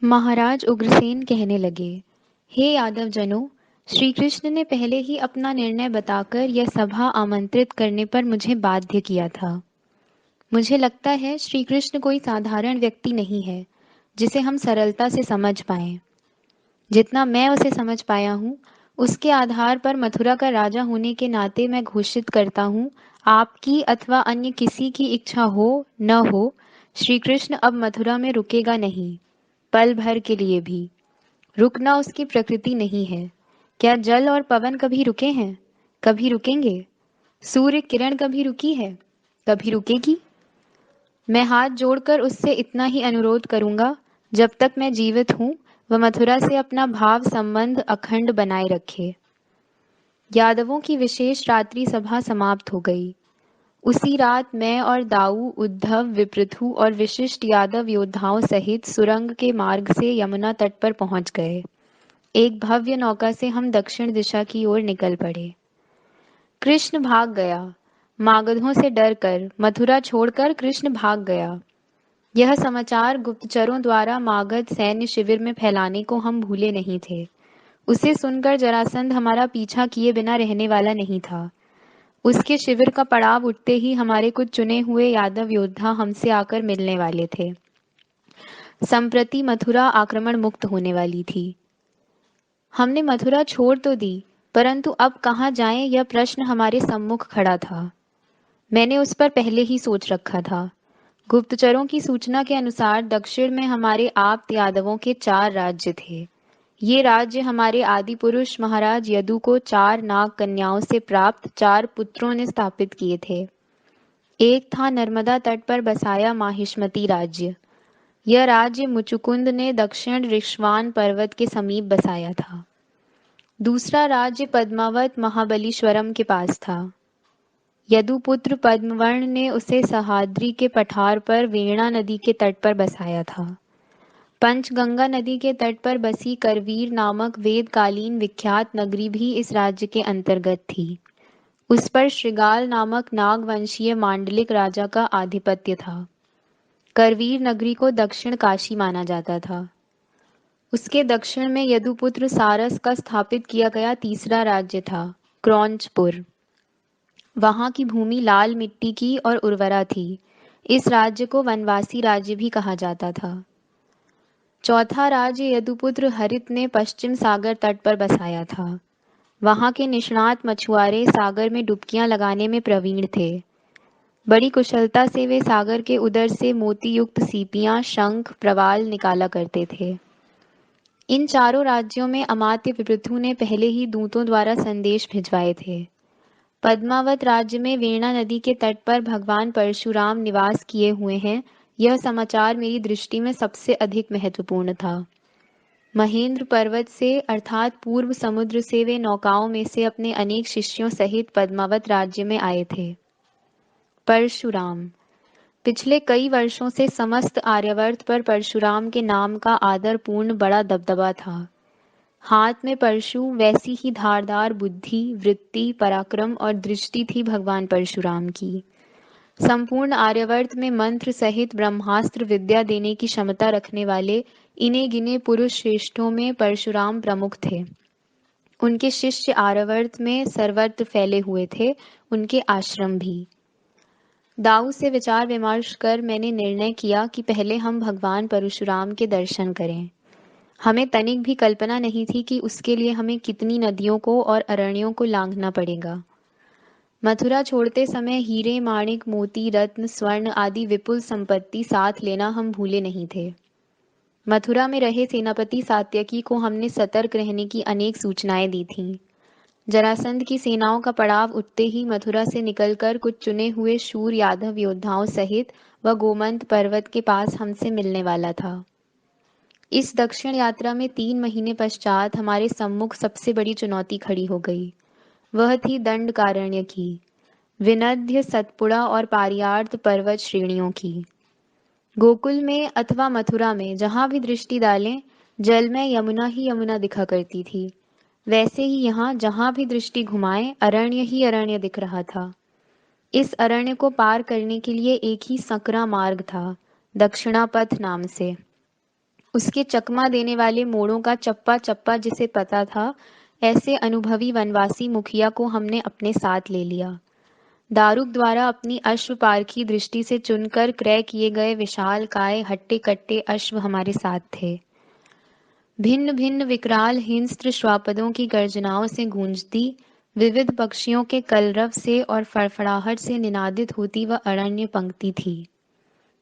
महाराज उग्रसेन कहने लगे, हे यादव जनों, श्री कृष्ण ने पहले ही अपना निर्णय बताकर यह सभा आमंत्रित करने पर मुझे बाध्य किया था। मुझे लगता है श्री कृष्ण कोई साधारण व्यक्ति नहीं है जिसे हम सरलता से समझ पाएं। जितना मैं उसे समझ पाया हूँ, उसके आधार पर मथुरा का राजा होने के नाते मैं घोषित करता हूँ, आपकी अथवा अन्य किसी की इच्छा हो न हो, श्री कृष्ण अब मथुरा में रुकेगा नहीं, पल भर के लिए भी। रुकना उसकी प्रकृति नहीं है। क्या जल और पवन कभी रुके हैं? कभी रुकेंगे? सूर्य किरण कभी रुकी है? कभी रुकेगी? मैं हाथ जोड़कर उससे इतना ही अनुरोध करूंगा, जब तक मैं जीवित हूं, वह मथुरा से अपना भाव संबंध अखंड बनाए रखे। यादवों की विशेष रात्रि सभा समाप्त हो गई। उसी रात मैं और दाऊ, उद्धव, विपृथु और विशिष्ट यादव योद्धाओं सहित सुरंग के मार्ग से यमुना तट पर पहुंच गए। एक भव्य नौका से हम दक्षिण दिशा की ओर निकल पड़े। कृष्ण भाग गया। मागधों से डरकर मथुरा छोड़कर कृष्ण भाग गया। यह समाचार गुप्तचरों द्वारा मागध सैन्य शिविर में फैलाने को हम भूले नहीं थे। उसे सुनकर जरासंध हमारा पीछा किए बिना रहने वाला नहीं था। उसके शिविर का पड़ाव उठते ही हमारे कुछ चुने हुए यादव योद्धा हमसे आकर मिलने वाले थे। संप्रति मथुरा आक्रमण मुक्त होने वाली थी। हमने मथुरा छोड़ तो दी, परंतु अब कहाँ जाएं यह प्रश्न हमारे सम्मुख खड़ा था। मैंने उस पर पहले ही सोच रखा था। गुप्तचरों की सूचना के अनुसार दक्षिण में हमारे आप्त यादवों के 4 राज्य थे। ये राज्य हमारे आदि पुरुष महाराज यदु को 4 नाग कन्याओं से प्राप्त 4 पुत्रों ने स्थापित किए थे। एक था नर्मदा तट पर बसाया माहिष्मती राज्य। यह राज्य मुचुकुंद ने दक्षिण ऋक्ष्वान पर्वत के समीप बसाया था। दूसरा राज्य पद्मावत महाबलीश्वरम के पास था। यदुपुत्र पद्मवर्ण ने उसे सहाद्री के पठार पर वेणा नदी के तट पर बसाया था। पंचगंगा नदी के तट पर बसी करवीर नामक वेदकालीन विख्यात नगरी भी इस राज्य के अंतर्गत थी। उस पर श्रृगाल नामक नागवंशीय मांडलिक राजा का आधिपत्य था। करवीर नगरी को दक्षिण काशी माना जाता था। उसके दक्षिण में यदुपुत्र सारस का स्थापित किया गया तीसरा राज्य था, क्रौंचपुर। वहां की भूमि लाल मिट्टी की और उर्वरा थी। इस राज्य को वनवासी राज्य भी कहा जाता था। चौथा राज्य यदुपुत्र हरित ने पश्चिम सागर तट पर बसाया था। वहां के निष्णात मछुआरे सागर में डुबकियां लगाने में प्रवीण थे। बड़ी कुशलता से वे सागर के उदर से मोती युक्त सीपियां, शंख, प्रवाल निकाला करते थे। इन चारों राज्यों में अमात्य विपृथु ने पहले ही दूतों द्वारा संदेश भिजवाए थे। पद्मावत राज्य में वेणा नदी के तट पर भगवान परशुराम निवास किए हुए हैं, यह समाचार मेरी दृष्टि में सबसे अधिक महत्वपूर्ण था। महेंद्र पर्वत से अर्थात पूर्व समुद्र से वे नौकाओं में से अपने अनेक शिष्यों सहित पद्मावत राज्य में आए थे। परशुराम। पिछले कई वर्षों से समस्त आर्यावर्त पर परशुराम के नाम का आदरपूर्ण बड़ा दबदबा था। हाथ में परशु, वैसी ही धारदार बुद्धि, वृत्ति, पराक्रम और दृष्टि थी भगवान परशुराम की। संपूर्ण आर्यावर्त में मंत्र सहित ब्रह्मास्त्र विद्या देने की क्षमता रखने वाले इने गिने पुरुष श्रेष्ठों में परशुराम प्रमुख थे। उनके शिष्य आर्यावर्त में सर्वत्र फैले हुए थे, उनके आश्रम भी। दाऊ से विचार विमर्श कर मैंने निर्णय किया कि पहले हम भगवान परशुराम के दर्शन करें। हमें तनिक भी कल्पना नहीं थी कि उसके लिए हमें कितनी नदियों को और अरण्यों को लांघना पड़ेगा। मथुरा छोड़ते समय हीरे, माणिक, मोती, रत्न, स्वर्ण आदि विपुल संपत्ति साथ लेना हम भूले नहीं थे। मथुरा में रहे सेनापति सात्यकी को हमने सतर्क रहने की अनेक सूचनाएं दी थीं। जरासंध की सेनाओं का पड़ाव उठते ही मथुरा से निकलकर कुछ चुने हुए शूर यादव योद्धाओं सहित वह गोमंत पर्वत के पास हमसे मिलने वाला था। इस दक्षिण यात्रा में 3 महीने पश्चात हमारे सम्मुख सबसे बड़ी चुनौती खड़ी हो गई। वह थी दंडकारण्य की, विनध्य, सतपुड़ा और पारियार्त पर्वत श्रेणियों की। गोकुल में अथवा मथुरा में जहां भी दृष्टि डालें, जल में यमुना ही यमुना दिखा करती थी। वैसे ही यहाँ जहां भी दृष्टि घुमाएं, अरण्य ही अरण्य दिख रहा था। इस अरण्य को पार करने के लिए एक ही संकरा मार्ग था, दक्षिणापथ नाम से। उसके चकमा देने वाले मोड़ों का चप्पा चप्पा जिसे पता था, ऐसे अनुभवी वनवासी मुखिया को हमने अपने साथ ले लिया। दारुक द्वारा अपनी अश्वपारखी दृष्टि से चुनकर क्रय किए गए विशाल काय हट्टे कट्टे अश्व हमारे साथ थे। भिन्न भिन्न विकराल हिंस्त्र श्वापदों की गर्जनाओं से गूंजती, विविध पक्षियों के कलरव से और फड़फड़ाहट से निनादित होती वह अरण्य पंक्ति थी।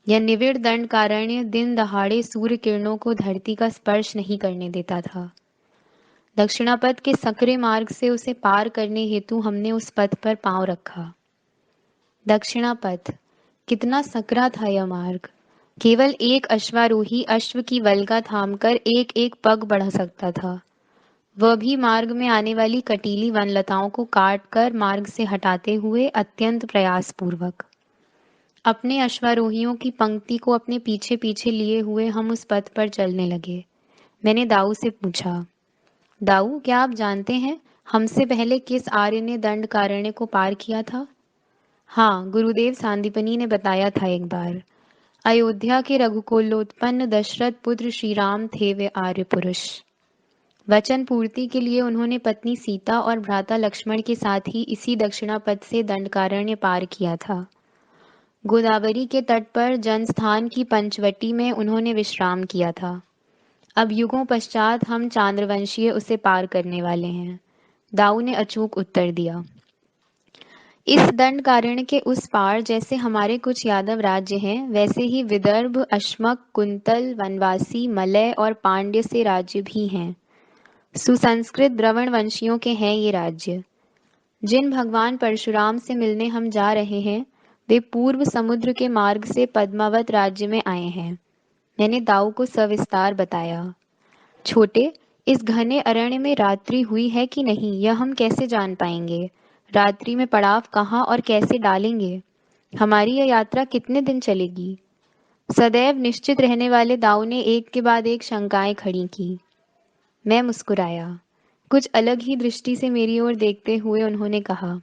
यह निविड़ दंडकारण्य दिन दहाड़े सूर्य किरणों को धरती का स्पर्श नहीं करने देता था। दक्षिणापथ के सकरे मार्ग से उसे पार करने हेतु हमने उस पथ पर पांव रखा। दक्षिणापथ, कितना सकरा था यह मार्ग। केवल एक अश्वारोही अश्व की वल्गा थामकर एक एक पग बढ़ा सकता था, वह भी मार्ग में आने वाली कटीली वनलताओं को काट कर मार्ग से हटाते हुए अत्यंत प्रयासपूर्वक। अपने अश्वारोहियों की पंक्ति को अपने पीछे पीछे लिए हुए हम उस पथ पर चलने लगे। मैंने दाऊ से पूछा, दाऊ, क्या आप जानते हैं हमसे पहले किस आर्य ने दंडकारण्य को पार किया था? हाँ, गुरुदेव सांदीपनी ने बताया था एक बार। अयोध्या के रघुकुलोत्पन्न दशरथ पुत्र श्री राम थे वे आर्य पुरुष। वचन पूर्ति के लिए उन्होंने पत्नी सीता और भ्राता लक्ष्मण के साथ ही इसी दक्षिणापथ से दंडकारण्य पार किया था। गोदावरी के तट पर जनस्थान की पंचवटी में उन्होंने विश्राम किया था। अब युगों पश्चात हम चांद्रवंशीय उसे पार करने वाले हैं, दाऊ ने अचूक उत्तर दिया। इस दंडकारण्य के उस पार जैसे हमारे कुछ यादव राज्य हैं, वैसे ही विदर्भ, अश्मक, कुंतल, वनवासी, मलय और पांड्य से राज्य भी हैं। सुसंस्कृत द्रवण वंशियों के हैं ये राज्य। जिन भगवान परशुराम से मिलने हम जा रहे हैं, वे पूर्व समुद्र के मार्ग से पद्मावत राज्य में आए हैं। मैंने दाऊ को सविस्तार बताया। छोटे, इस घने अरण्य में रात्रि हुई है कि नहीं, यह हम कैसे जान पाएंगे? रात्रि में पड़ाव कहाँ और कैसे डालेंगे? हमारी यह यात्रा कितने दिन चलेगी? सदैव निश्चित रहने वाले दाऊ ने एक के बाद एक शंकाएं खड़ी की। मैं मुस्कुराया। कुछ अलग ही दृष्टि से मेरी ओर देखते हुए उन्होंने कहा,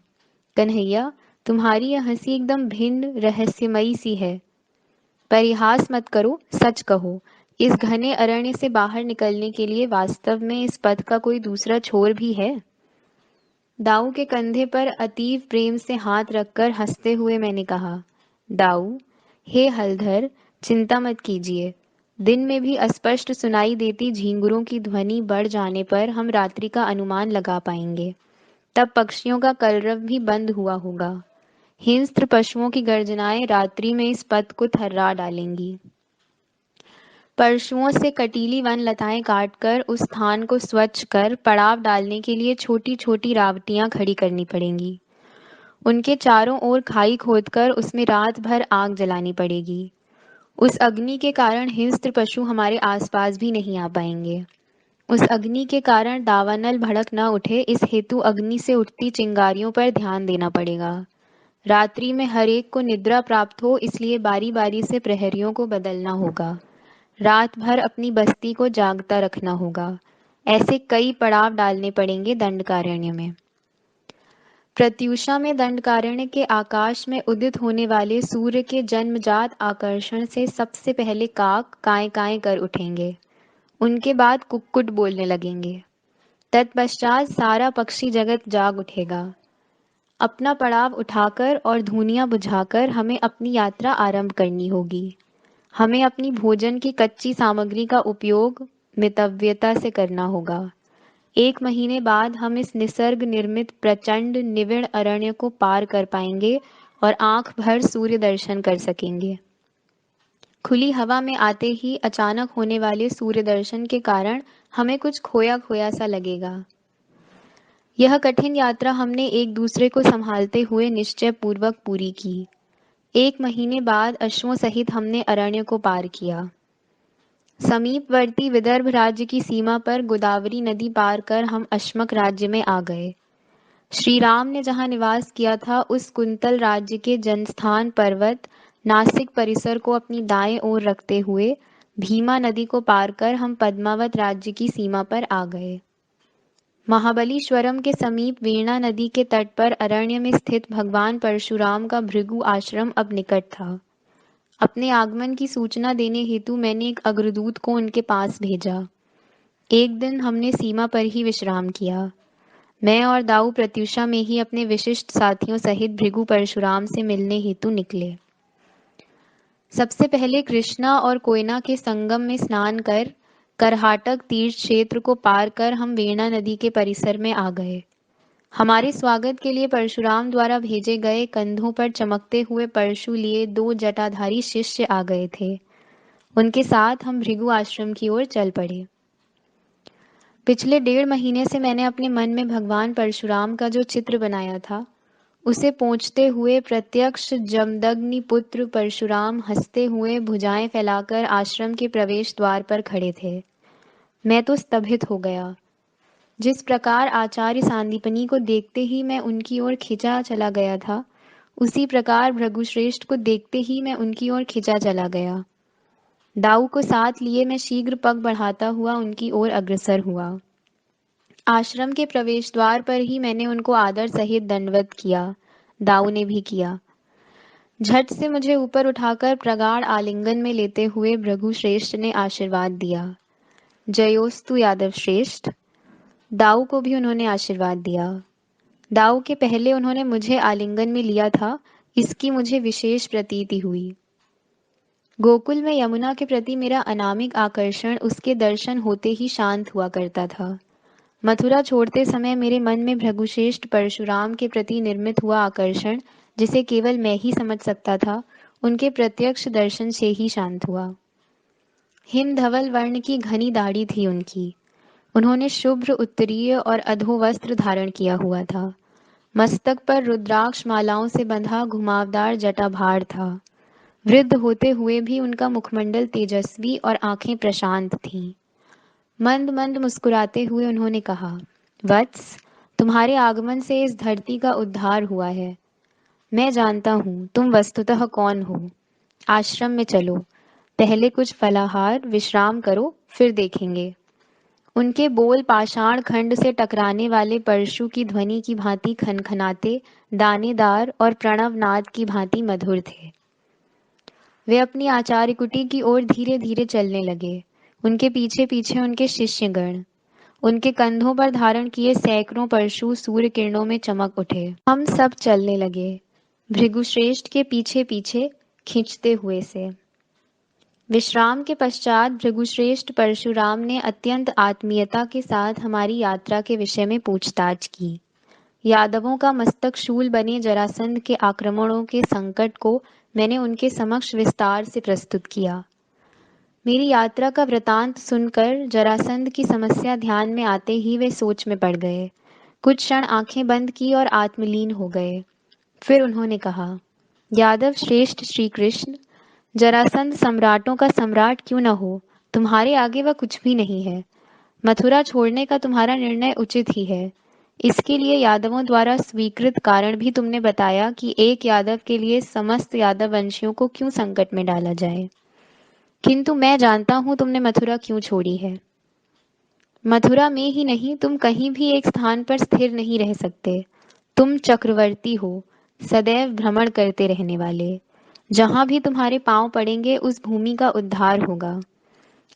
कन्हैया, तुम्हारी यह हंसी एकदम भिन्न रहस्यमयी सी है। परिहास मत करो, सच कहो, इस घने अरण्य से बाहर निकलने के लिए वास्तव में इस पथ का कोई दूसरा छोर भी है? दाऊ के कंधे पर अतीव प्रेम से हाथ रखकर हंसते हुए मैंने कहा, दाऊ, हे हलधर, चिंता मत कीजिए। दिन में भी अस्पष्ट सुनाई देती झींगुरों की ध्वनि बढ़ जाने पर हम रात्रि का अनुमान लगा पाएंगे। तब पक्षियों का कलरव भी बंद हुआ होगा। हिंस्त्र पशुओं की गर्जनाएं रात्रि में इस पथ को थर्रा डालेंगी। परशुओं से कटीली वन लताएं काटकर उस स्थान को स्वच्छ कर पड़ाव डालने के लिए छोटी छोटी रावटियां खड़ी करनी पड़ेंगी। उनके चारों ओर खाई खोदकर उसमें रात भर आग जलानी पड़ेगी। उस अग्नि के कारण हिंस्त्र पशु हमारे आसपास भी नहीं आ पाएंगे। उस अग्नि के कारण दावानल भड़क न उठे, इस हेतु अग्नि से उठती चिंगारियों पर ध्यान देना पड़ेगा। रात्रि में हर एक को निद्रा प्राप्त हो, इसलिए बारी बारी से प्रहरियों को बदलना होगा। रात भर अपनी बस्ती को जागता रखना होगा। ऐसे कई पड़ाव डालने पड़ेंगे दंडकारण्य में। प्रत्यूषा में दंडकारण्य के आकाश में उदित होने वाले सूर्य के जन्मजात आकर्षण से सबसे पहले काक काएं काएं कर उठेंगे। उनके बाद कुक्कुट बोलने लगेंगे। तत्पश्चात सारा पक्षी जगत जाग उठेगा। अपना पड़ाव उठाकर और धूनियां बुझाकर हमें अपनी यात्रा आरंभ करनी होगी। हमें अपनी भोजन की कच्ची सामग्री का उपयोग मितव्यता से करना होगा। 1 महीने बाद हम इस निसर्ग निर्मित प्रचंड निविड़ अरण्य को पार कर पाएंगे और आंख भर सूर्य दर्शन कर सकेंगे। खुली हवा में आते ही अचानक होने वाले सूर्य दर्शन के कारण हमें कुछ खोया खोया सा लगेगा। यह कठिन यात्रा हमने एक दूसरे को संभालते हुए निश्चय पूर्वक पूरी की। 1 महीने बाद अश्वों सहित हमने अरण्य को पार किया। समीपवर्ती विदर्भ राज्य की सीमा पर गोदावरी नदी पार कर हम अश्मक राज्य में आ गए। श्री राम ने जहाँ निवास किया था, उस कुंतल राज्य के जनस्थान पर्वत नासिक परिसर को अपनी दाएं ओर रखते हुए भीमा नदी को पार कर हम पद्मावत राज्य की सीमा पर आ गए। महाबलीश्वरम के समीप वीणा नदी के तट पर अरण्य में स्थित भगवान परशुराम का भृगु आश्रम अब निकट था। अपने आगमन की सूचना देने हेतु मैंने एक अग्रदूत को उनके पास भेजा। एक दिन हमने सीमा पर ही विश्राम किया। मैं और दाऊ प्रत्युषा में ही अपने विशिष्ट साथियों सहित भृगु परशुराम से मिलने हेतु निकले। सबसे पहले कृष्णा और कोयना के संगम में स्नान कर करहाटक तीर्थ क्षेत्र को पार कर हम वेणा नदी के परिसर में आ गए। हमारे स्वागत के लिए परशुराम द्वारा भेजे गए कंधों पर चमकते हुए परशु लिए 2 जटाधारी शिष्य आ गए थे। उनके साथ हम भृगु आश्रम की ओर चल पड़े। पिछले 1.5 महीने से मैंने अपने मन में भगवान परशुराम का जो चित्र बनाया था, उसे पोंछते हुए प्रत्यक्ष जमदग्नि पुत्र परशुराम हंसते हुए भुजाएं फैलाकर आश्रम के प्रवेश द्वार पर खड़े थे। मैं तो स्तंभित हो गया। जिस प्रकार आचार्य सांदीपनी को देखते ही मैं उनकी ओर खिंचा चला गया था, उसी प्रकार भृगुश्रेष्ठ को देखते ही मैं उनकी ओर खिंचा चला गया। दाऊ को साथ लिए मैं शीघ्र पग बढ़ाता हुआ उनकी ओर अग्रसर हुआ। आश्रम के प्रवेश द्वार पर ही मैंने उनको आदर सहित दंडवत किया। दाऊ ने भी किया। झट से मुझे ऊपर उठाकर प्रगाढ़ आलिंगन में लेते हुए भृगुश्रेष्ठ ने आशीर्वाद दिया। जयोस्तु यादव श्रेष्ठ। दाऊ को भी उन्होंने आशीर्वाद दिया। दाऊ के पहले उन्होंने मुझे आलिंगन में लिया था, इसकी मुझे विशेष प्रतीति हुई। गोकुल में यमुना के प्रति मेरा अनामिक आकर्षण उसके दर्शन होते ही शांत हुआ करता था। मथुरा छोड़ते समय मेरे मन में भृगुश्रेष्ठ परशुराम के प्रति निर्मित हुआ आकर्षण, जिसे केवल मैं ही समझ सकता था, उनके प्रत्यक्ष दर्शन से ही शांत हुआ। हिमधवल वर्ण की घनी दाढ़ी थी उनकी। उन्होंने शुभ्र उत्तरीय और अधोवस्त्र धारण किया हुआ था। मस्तक पर रुद्राक्ष मालाओं से बंधा घुमावदार जटाभार था। वृद्ध होते हुए भी उनका मुखमंडल तेजस्वी और आंखें प्रशांत थीं। मंद मंद मुस्कुराते हुए उन्होंने कहा, वत्स, तुम्हारे आगमन से इस धरती का उद्धार हुआ है। मैं जानता हूँ तुम वस्तुतः कौन हो। आश्रम में चलो, पहले कुछ फलाहार विश्राम करो, फिर देखेंगे। उनके बोल पाषाण खंड से टकराने वाले परशु की ध्वनि की भांति खनखनाते, दानेदार और प्रणवनाद की भांति मधुर थे। वे अपनी आचार्य कुटी की ओर धीरे धीरे चलने लगे। उनके पीछे पीछे उनके शिष्यगण। उनके कंधों पर धारण किए सैकड़ों परशु सूर्य किरणों में चमक उठे। हम सब चलने लगे, भृगुश्रेष्ठ के पीछे पीछे खींचते हुए से। विश्राम के पश्चात भृगुश्रेष्ठ परशुराम ने अत्यंत आत्मीयता के साथ हमारी यात्रा के विषय में पूछताछ की। यादवों का मस्तक शूल बने जरासंध के आक्रमणों के संकट को मैंने उनके समक्ष विस्तार से प्रस्तुत किया। मेरी यात्रा का वृतांत सुनकर जरासंध की समस्या ध्यान में आते ही वे सोच में पड़ गए। कुछ क्षण आंखें बंद की और आत्मलीन हो गए। फिर उन्होंने कहा, यादव श्रेष्ठ श्री कृष्ण, जरासंध सम्राटों का सम्राट क्यों न हो, तुम्हारे आगे वह कुछ भी नहीं है। मथुरा छोड़ने का तुम्हारा निर्णय उचित ही है। इसके लिए यादवों द्वारा स्वीकृत कारण भी तुमने बताया कि एक यादव के लिए समस्त यादव वंशियों को क्यों संकट में डाला जाए। किंतु मैं जानता हूं तुमने मथुरा क्यों छोड़ी है। मथुरा में ही नहीं, तुम कहीं भी एक स्थान पर स्थिर नहीं रह सकते। तुम चक्रवर्ती हो, सदैव भ्रमण करते रहने वाले। जहां भी तुम्हारे पांव पड़ेंगे उस भूमि का उद्धार होगा।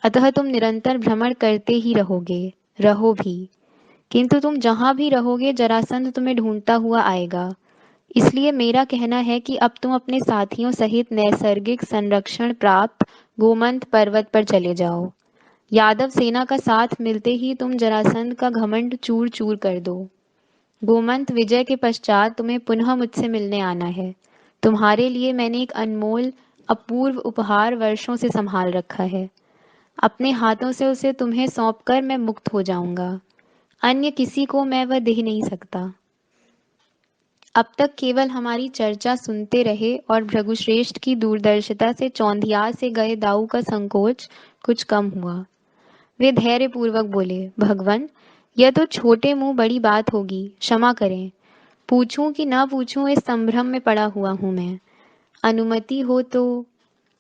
अतः तुम निरंतर भ्रमण करते ही रहोगे, रहो भी। किंतु तुम जहां भी रहोगे जरासंध तुम्हें ढूंढता हुआ आएगा। इसलिए मेरा कहना है कि अब तुम अपने साथियों सहित नैसर्गिक संरक्षण प्राप्त गोमंत पर्वत पर चले जाओ। यादव सेना का साथ मिलते ही तुम जरासंध का घमंड चूर चूर कर दो। गोमंत विजय के पश्चात तुम्हें पुनः मुझसे मिलने आना है। तुम्हारे लिए मैंने एक अनमोल अपूर्व उपहार वर्षों से संभाल रखा है। अपने हाथों से उसे तुम्हें सौंपकर मैं मुक्त हो जाऊंगा। अन्य किसी को मैं वह दे नहीं सकता। अब तक केवल हमारी चर्चा सुनते रहे और भृगुश्रेष्ठ की दूरदर्शिता से चौंधिया से गए दाऊ का संकोच कुछ कम हुआ। वे धैर्यपूर्वक बोले, भगवन, यह तो छोटे मुंह बड़ी बात होगी, क्षमा करें। पूछूं कि ना पूछूं इस संभ्रम में पड़ा हुआ हूं मैं। अनुमति हो तो।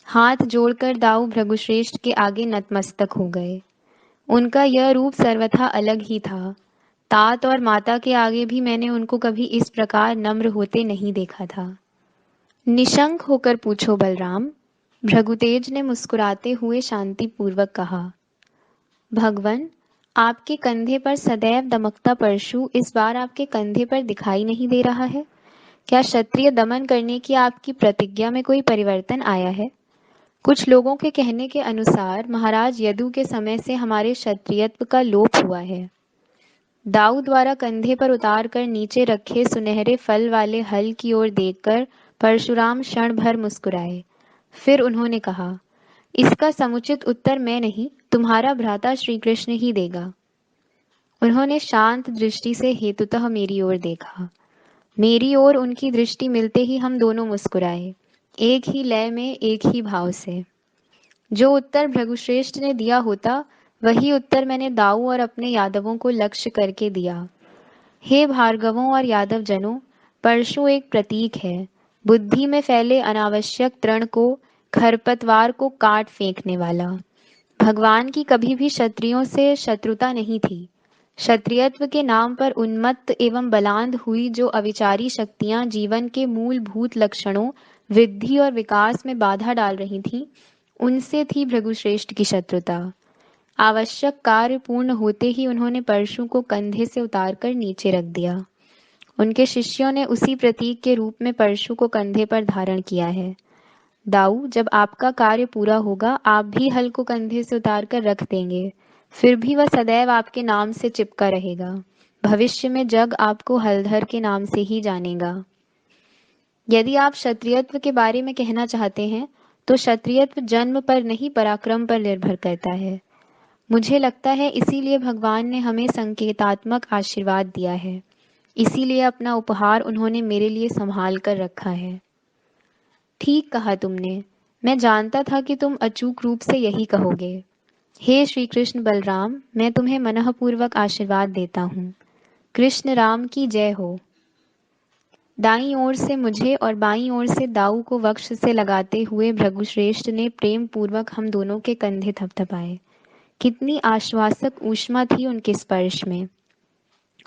हाथ जोड़कर दाऊ भृगुश्रेष्ठ के आगे नतमस्तक हो गए। उनका यह रूप सर्वथा अलग ही था। तात और माता के आगे भी मैंने उनको कभी इस प्रकार नम्र होते नहीं देखा था। निशंक होकर पूछो बलराम, भृगुतेज ने मुस्कुराते हुए शांतिपूर्वक कहा, भगवन, आपके कंधे पर सदैव दमकता परशु इस बार आपके कंधे पर दिखाई नहीं दे रहा है। क्या क्षत्रिय दमन करने की आपकी प्रतिज्ञा में कोई परिवर्तन आया है? कुछ लोगों के कहने के अनुसार महाराज यदु के समय से हमारे क्षत्रियत्व का लोप हुआ है। दाऊ द्वारा कंधे पर उतार कर नीचे रखे सुनहरे फल वाले हल की ओर देखकर परशुराम क्षण भर मुस्कुराए। फिर उन्होंने कहा, इसका समुचित उत्तर मैं नहीं, तुम्हारा भ्राता श्री कृष्ण ही देगा। उन्होंने शांत दृष्टि से हेतुतः मेरी ओर देखा। मेरी ओर उनकी दृष्टि मिलते ही हम दोनों मुस्कुराए, एक ही लय में, एक ही भाव से। जो उत्तर भृगुश्रेष्ठ ने दिया होता, वही उत्तर मैंने दाऊ और अपने यादवों को लक्ष्य करके दिया। हे भार्गवों और यादव जनों, परशु एक प्रतीक है, बुद्धि में फैले अनावश्यक तृण को, खरपतवार को काट फेंकने वाला। भगवान की कभी भी क्षत्रियों से शत्रुता नहीं थी। क्षत्रियत्व के नाम पर उन्मत्त एवं बलांद हुई जो अविचारी शक्तियां जीवन के मूलभूत लक्षणों, वृद्धि और विकास में बाधा डाल रही थीं, उनसे थी भृगुश्रेष्ठ की शत्रुता। आवश्यक कार्य पूर्ण होते ही उन्होंने परशु को कंधे से उतारकर नीचे रख दिया। उनके शिष्यों ने उसी प्रतीक के रूप में परशु को कंधे पर धारण किया है। दाऊ, जब आपका कार्य पूरा होगा, आप भी हल को कंधे से उतार कर रख देंगे। फिर भी वह सदैव आपके नाम से चिपका रहेगा। भविष्य में जग आपको हलधर के नाम से ही जानेगा। यदि आप क्षत्रियत्व के बारे में कहना चाहते हैं, तो क्षत्रियत्व जन्म पर नहीं, पराक्रम पर निर्भर करता है। मुझे लगता है इसीलिए भगवान ने हमें संकेतात्मक आशीर्वाद दिया है। इसीलिए अपना उपहार उन्होंने मेरे लिए संभाल कर रखा है। ठीक कहा तुमने। मैं जानता था कि तुम अचूक रूप से यही कहोगे। हे श्री कृष्ण बलराम, मैं तुम्हें मनःपूर्वक आशीर्वाद देता हूँ। कृष्ण राम की जय हो। दाईं ओर से मुझे और बाईं ओर से दाऊ को वक्ष से लगाते हुए भृगुश्रेष्ठ ने प्रेम पूर्वक हम दोनों के कंधे थपथपाए। कितनी आश्वासक ऊष्मा थी उनके स्पर्श में।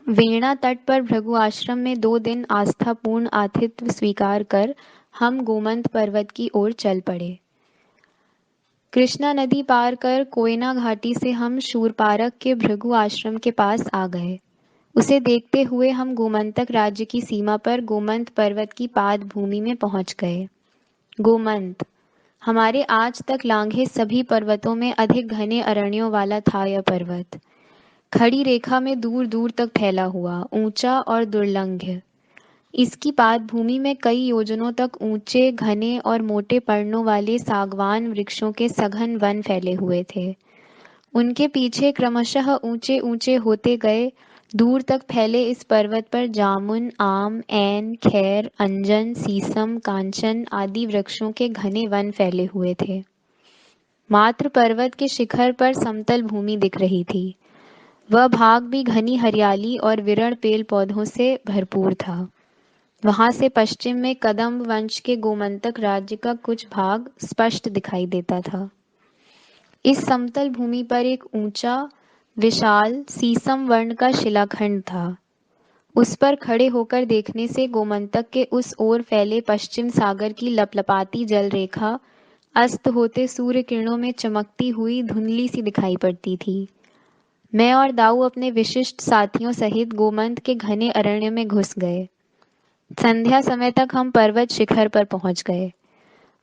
वेणा तट पर भृगु आश्रम में 2 दिन आस्थापूर्ण आतिथ्य स्वीकार कर हम गोमंत पर्वत की ओर चल पड़े। कृष्णा नदी पार कर कोयना घाटी से हम शूरपारक के भृगु आश्रम के पास आ गए। उसे देखते हुए हम गोमंतक राज्य की सीमा पर गोमंत पर्वत की पाद भूमि में पहुंच गए। गोमंत, हमारे आज तक लांघे सभी पर्वतों में अधिक घने अरण्यों वाला था यह पर्वत। खड़ी रेखा में दूर दूर तक फैला हुआ, ऊंचा और दुर्लंघ्य। इसकी पादभूमि में कई योजनों तक ऊंचे, घने और मोटे पर्णों वाले सागवान वृक्षों के सघन वन फैले हुए थे। उनके पीछे क्रमशः ऊंचे ऊंचे होते गए, दूर तक फैले इस पर्वत पर जामुन, आम, ऐन, खैर, अंजन, सीसम, कांचन आदि वृक्षों के घने वन फैले हुए थे। मात्र पर्वत के शिखर पर समतल भूमि दिख रही थी। वह भाग भी घनी हरियाली और विरण पेड़ पौधों से भरपूर था। वहां से पश्चिम में कदम्ब वंश के गोमंतक राज्य का कुछ भाग स्पष्ट दिखाई देता था। इस समतल भूमि पर एक ऊंचा, विशाल सीसम वर्ण का शिलाखंड था। उस पर खड़े होकर देखने से गोमंतक के उस ओर फैले पश्चिम सागर की लपलपाती जल रेखा अस्त होते सूर्य किरणों में चमकती हुई धुंधली सी दिखाई पड़ती थी। मैं और दाऊ अपने विशिष्ट साथियों सहित गोमंत के घने अरण्य में घुस गए। संध्या समय तक हम पर्वत शिखर पर पहुंच गए।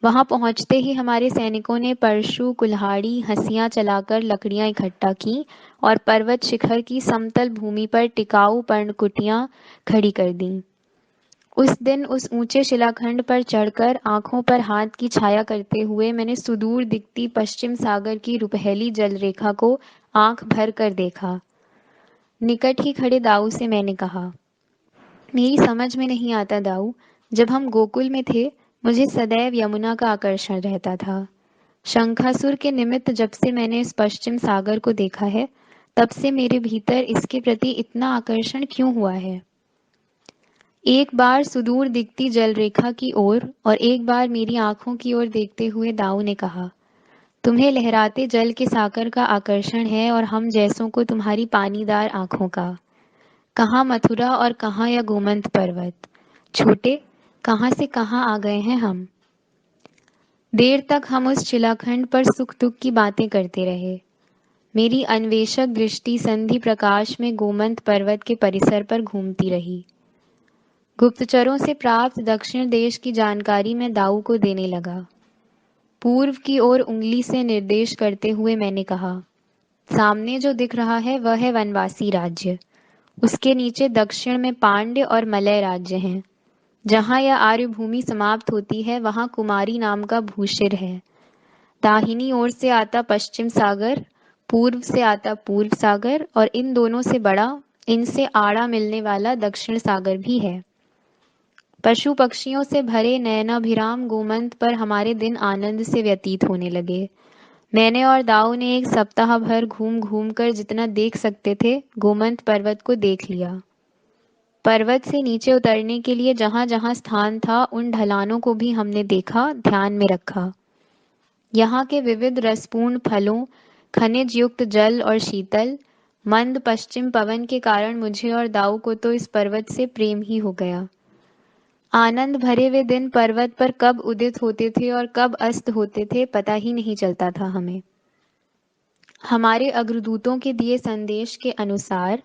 वहां पहुंचते ही हमारे सैनिकों ने परशु, कुल्हाड़ी, हंसियां चलाकर लकड़ियां इकट्ठा की और पर्वत शिखर की समतल भूमि पर टिकाऊ पर्णकुटियां खड़ी कर दी। उस दिन उस ऊंचे शिलाखंड पर चढ़कर आंखों पर हाथ की छाया करते हुए मैंने सुदूर दिखती पश्चिम सागर की रुपहली जलरेखा को आंख भर कर देखा। निकट ही खड़े दाऊ से मैंने कहा, मेरी समझ में नहीं आता दाऊ, जब हम गोकुल में थे, मुझे सदैव यमुना का आकर्षण रहता था। शंखासुर के निमित्त जब से मैंने इस पश्चिम सागर को देखा है, तब से मेरे भीतर इसके प्रति इतना आकर्षण क्यों हुआ है? एक बार सुदूर दिखती जलरेखा की ओर और एक बार मेरी आंखों की ओर देखते हुए दाऊ ने कहा, तुम्हें लहराते जल के सागर का आकर्षण है और हम जैसों को तुम्हारी पानीदार आंखों का। कहाँ मथुरा और कहाँ यह गोमंत पर्वत। छोटे, कहाँ से कहाँ आ गए हैं हम। देर तक हम उस शिलाखंड पर सुख दुख की बातें करते रहे। मेरी अन्वेषक दृष्टि संधि प्रकाश में गोमंत पर्वत के परिसर पर घूमती रही। गुप्तचरों से प्राप्त दक्षिण देश की जानकारी मैं दाऊ को देने लगा। पूर्व की ओर उंगली से निर्देश करते हुए मैंने कहा, सामने जो दिख रहा है वह है वनवासी राज्य। उसके नीचे दक्षिण में पांड्य और मलय राज्य हैं। जहां यह आर्यभूमि समाप्त होती है वहां कुमारी नाम का भूशिर है। दाहिनी ओर से आता पश्चिम सागर, पूर्व से आता पूर्व सागर और इन दोनों से बड़ा, इनसे आड़ा मिलने वाला दक्षिण सागर भी है। पशु पक्षियों से भरे नयनाभिराम गोमंत पर हमारे दिन आनंद से व्यतीत होने लगे। मैंने और दाऊ ने एक सप्ताह भर घूम घूम कर जितना देख सकते थे गोमंत पर्वत को देख लिया। पर्वत से नीचे उतरने के लिए जहां जहां स्थान था उन ढलानों को भी हमने देखा, ध्यान में रखा। यहाँ के विविध रसपूर्ण फलों, खनिज युक्त जल और शीतल मंद पश्चिम पवन के कारण मुझे और दाऊ को तो इस पर्वत से प्रेम ही हो गया। आनंद भरे वे दिन पर्वत पर कब उदित होते थे और कब अस्त होते थे पता ही नहीं चलता था हमें। हमारे अग्रदूतों के दिए संदेश के अनुसार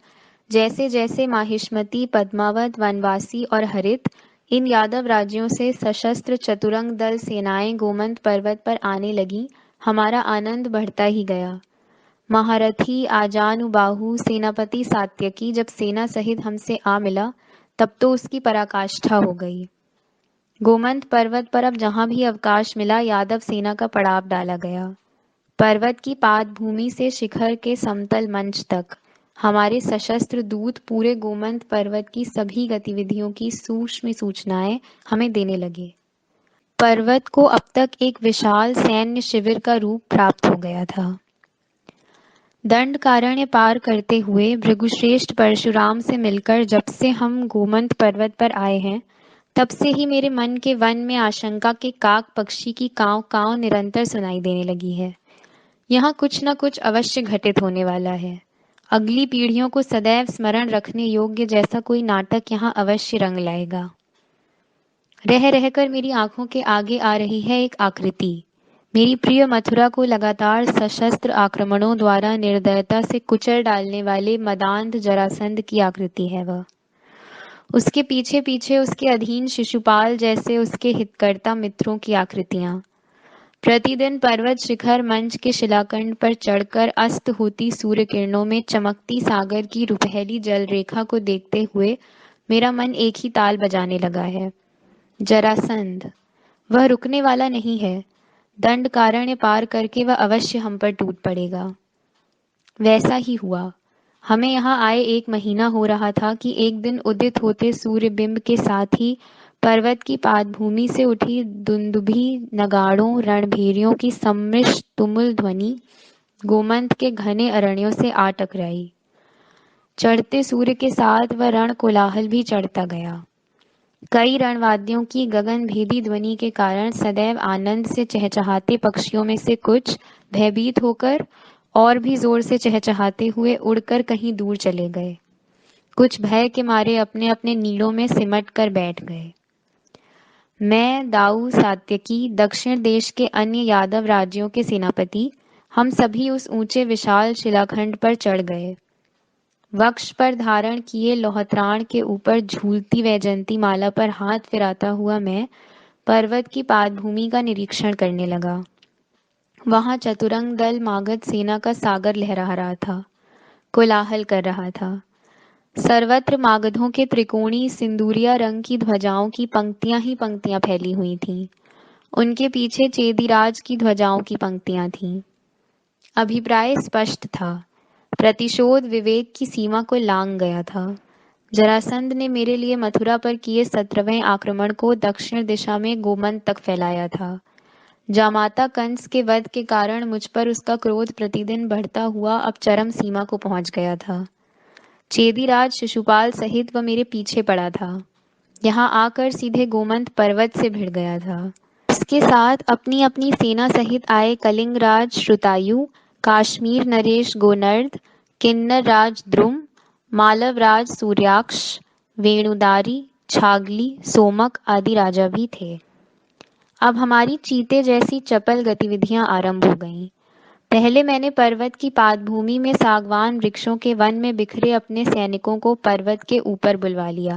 जैसे जैसे माहिष्मती, पद्मावत, वनवासी और हरित इन यादव राज्यों से सशस्त्र चतुरंग दल सेनाएं गोमंत पर्वत पर आने लगी, हमारा आनंद बढ़ता ही गया। महारथी आजानुबाहु सेनापति सात्यकी जब सेना सहित हमसे आ मिला तब तो उसकी पराकाष्ठा हो गई। गोमंत पर्वत पर अब जहां भी अवकाश मिला यादव सेना का पड़ाव डाला गया। पर्वत की पादभूमि से शिखर के समतल मंच तक हमारे सशस्त्र दूत पूरे गोमंत पर्वत की सभी गतिविधियों की सूक्ष्म सूचनाएं हमें देने लगे। पर्वत को अब तक एक विशाल सैन्य शिविर का रूप प्राप्त हो गया था। दंडकारण्य पार करते हुए भृगुश्रेष्ठ परशुराम से मिलकर जब से हम गोमंत पर्वत पर आए हैं तब से ही मेरे मन के वन में आशंका के काक पक्षी की कांव कांव निरंतर सुनाई देने लगी है। यहाँ कुछ न कुछ अवश्य घटित होने वाला है। अगली पीढ़ियों को सदैव स्मरण रखने योग्य जैसा कोई नाटक यहाँ अवश्य रंग लाएगा। रह रहकर मेरी आंखों के आगे आ रही है एक आकृति। मेरी प्रिय मथुरा को लगातार सशस्त्र आक्रमणों द्वारा निर्दयता से कुचल डालने वाले मदांध जरासंध की आकृति है वह। उसके पीछे पीछे उसके अधीन शिशुपाल जैसे उसके हितकर्ता मित्रों की आकृतियां। प्रतिदिन पर्वत शिखर मंच के शिलाखंड पर चढ़कर अस्त होती सूर्य किरणों में चमकती सागर की रुपहली जल रेखा को देखते हुए मेरा मन एक ही ताल बजाने लगा है। जरासंध, वह रुकने वाला नहीं है। दंडकारण्य पार करके वह अवश्य हम पर टूट पड़ेगा। वैसा ही हुआ। हमें यहाँ आए 1 महीना हो रहा था कि एक दिन उदित होते सूर्य बिंब के साथ ही पर्वत की पादभूमि से उठी दुंदुभी, नगाड़ों, रणभेरियों की सम्मिश्र तुमुल ध्वनि गोमंत के घने अरण्यों से आ टकराई। चढ़ते सूर्य के साथ वह रण कोलाहल भी चढ़ता गया। कई रणवाद्यों की गगनभेदी ध्वनि के कारण सदैव आनंद से चहचहाते पक्षियों में से कुछ भयभीत होकर और भी जोर से चहचहाते हुए उड़कर कहीं दूर चले गए। कुछ भय के मारे अपने अपने नीड़ों में सिमट कर बैठ गए। मैं, दाऊ, सात्यकी, दक्षिण देश के अन्य यादव राज्यों के सेनापति, हम सभी उस ऊंचे विशाल शिलाखंड पर चढ़ गए। वक्ष पर धारण किए लोहत्राण के ऊपर झूलती वैजंती माला पर हाथ फिराता हुआ मैं पर्वत की पादभूमि का निरीक्षण करने लगा। वहां चतुरंग दल मागध सेना का सागर लहरा रहा था, कोलाहल कर रहा था। सर्वत्र मागधों के त्रिकोणी सिंदूरिया रंग की ध्वजाओं की पंक्तियां ही पंक्तियां फैली हुई थीं। उनके पीछे चेदीराज की ध्वजाओं की पंक्तियां थीं। अभिप्राय स्पष्ट था। प्रतिशोध विवेक की सीमा को लांघ गया था। जरासंध ने मेरे लिए मथुरा पर किए 17वें आक्रमण को दक्षिण दिशा में गोमंत तक फैलाया था। जामाता कंस के वध के कारण मुझ पर उसका क्रोध प्रतिदिन बढ़ता हुआ अब चरम सीमा को पहुंच गया था। चेदीराज शिशुपाल सहित वह मेरे पीछे पड़ा था। यहाँ आकर सीधे गोमंत पर्वत से भिड़ गया था। उसके साथ अपनी अपनी सेना सहित आए कलिंगराज श्रुतायु, काश्मीर नरेश गोनर्द, किन्नर राज द्रुम, मालवराज सूर्याक्ष, वेणुदारी, छागली, सोमक आदि राजा भी थे। अब हमारी चीते जैसी चपल गतिविधियां आरंभ हो गईं। पहले मैंने पर्वत की पादभूमि में सागवान वृक्षों के वन में बिखरे अपने सैनिकों को पर्वत के ऊपर बुलवा लिया।